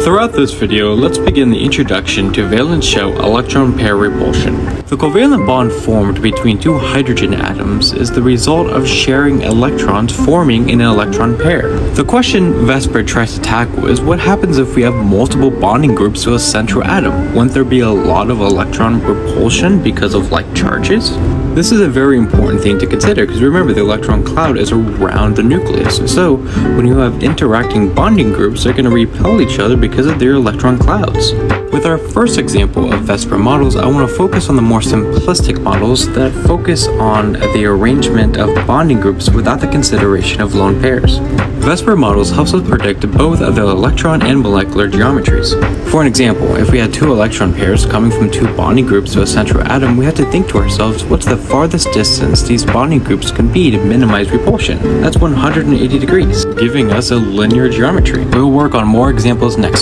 Throughout this video, let's begin the introduction to valence shell electron pair repulsion. The covalent bond formed between two hydrogen atoms is the result of sharing electrons forming in an electron pair. The question VSEPR tries to tackle is what happens if we have multiple bonding groups to a central atom? Wouldn't there be a lot of electron repulsion because of like charges? This is a very important thing to consider because remember the electron cloud is around the nucleus. So when you have interacting bonding groups, they're going to repel each other because of their electron clouds. With our first example of VSEPR models, I want to focus on the more simplistic models that focus on the arrangement of bonding groups without the consideration of lone pairs. VSEPR models helps us predict both of the electron and molecular geometries. For an example, if we had two electron pairs coming from two bonding groups to a central atom, we have to think to ourselves, what's the farthest distance these bonding groups can be to minimize repulsion? That's 180 degrees, giving us a linear geometry. We'll work on more examples next.